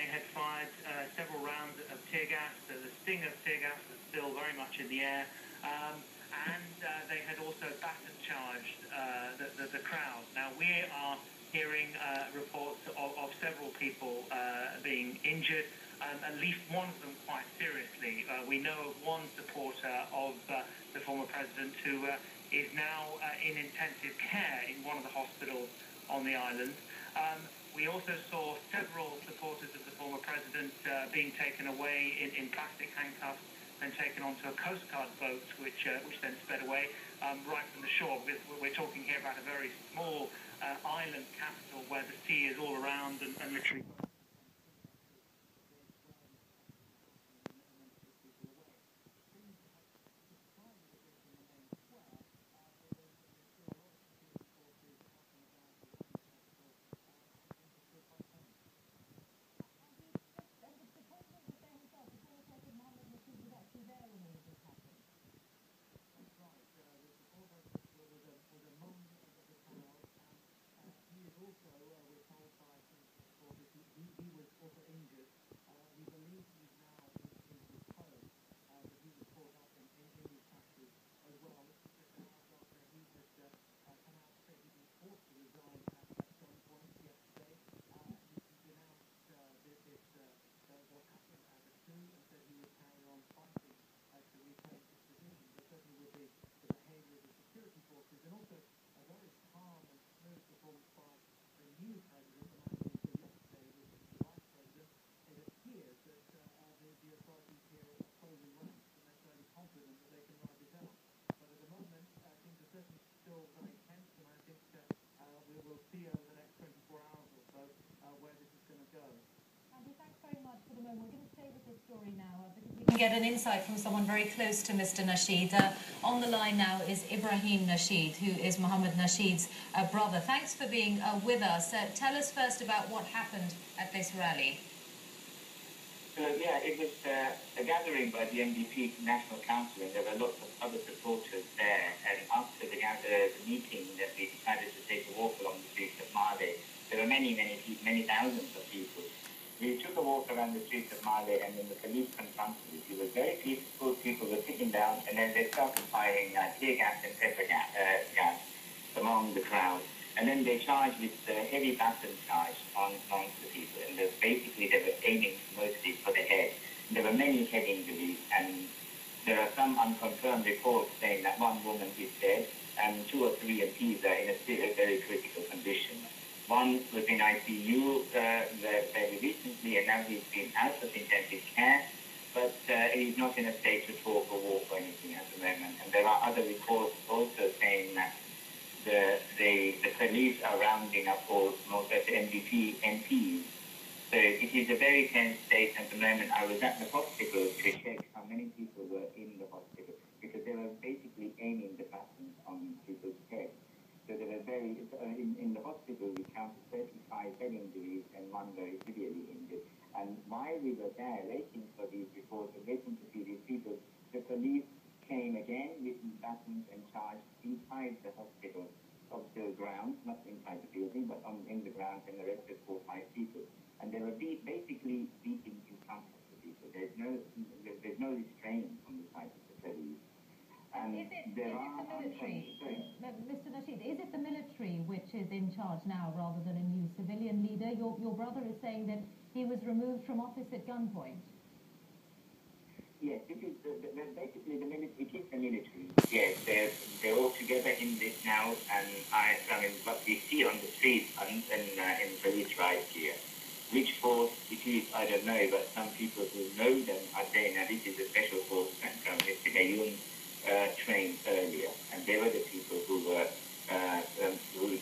had fired several rounds of tear gas. The sting of tear gas was still very much in the air. And they had also baton charged the crowd. Now, we are hearing reports of several people being injured, at least one of them quite seriously. We know of one supporter of the former president who is now in intensive care in one of the hospitals on the island. We also saw several supporters of the former president being taken away in plastic handcuffs and taken onto a Coast Guard boat, which then sped away right from the shore. We're talking here about a very small island capital where the sea is all around and literally... Get an insight from someone very close to Mr. Nasheed. On the line now is Ibrahim Nasheed, who is Mohammed Nasheed's brother. Thanks for being with us. Tell us first about what happened at this rally. Yeah, it was a gathering by the MDP National Council, and there were lots of other supporters there. And after the meeting, that we decided to take a walk along the streets of Male. There were many thousands of people. We took a walk around the streets of Male, and then the police confronted us. It was very peaceful. People were sitting down, and then they started firing tear gas and pepper gas among the crowd. And then they charged with heavy baton charge amongst the people. And basically, they were aiming mostly for the head. And there were many head injuries, and there are some unconfirmed reports saying that one woman is dead, and 2 or 3 MPs are in a very critical condition. One was in ICU very recently, and now he's been out of intensive care, but he's not in a state to talk or walk or anything at the moment. And there are other reports also saying that the police are rounding up all most of the NDP MPs. So it is a very tense state at the moment. I was at the hospital to check how many people were in the hospital, because they were basically aiming the batons on people's heads. So they were in the hospital we counted 35 head injuries and 1 very severely injured. And while we were there waiting for these reports and waiting to see these people, the police came again with batons and charged inside the hospital of the grounds, not inside the building, but in the grounds, and arrested 4 or 5 people. And they were basically beating in front of the people. There's no restraint on the side of the police. And is it the military, Mr. Nasheed, is it the military which is in charge now rather than a new civilian leader? Your brother is saying that he was removed from office at gunpoint. Yes, it is basically the military. It is the military. Yes, they're all together in this now, and I mean, what we see on the streets and in police riots here. Which force it is, I don't know, but some people who know them are saying that this is a special force that Mr. Gayoom trained earlier, and they were the people who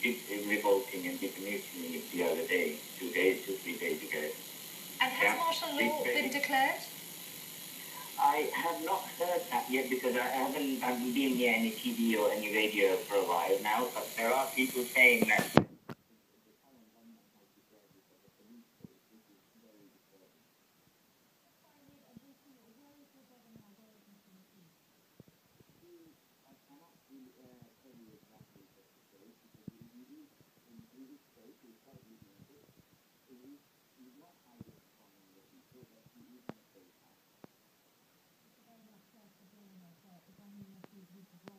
did revolting and did mutiny the other day, 2 or 3 days ago. And has martial law been declared? I have not heard that yet, because I haven't been near any TV or any radio for a while now, but there are people saying that group of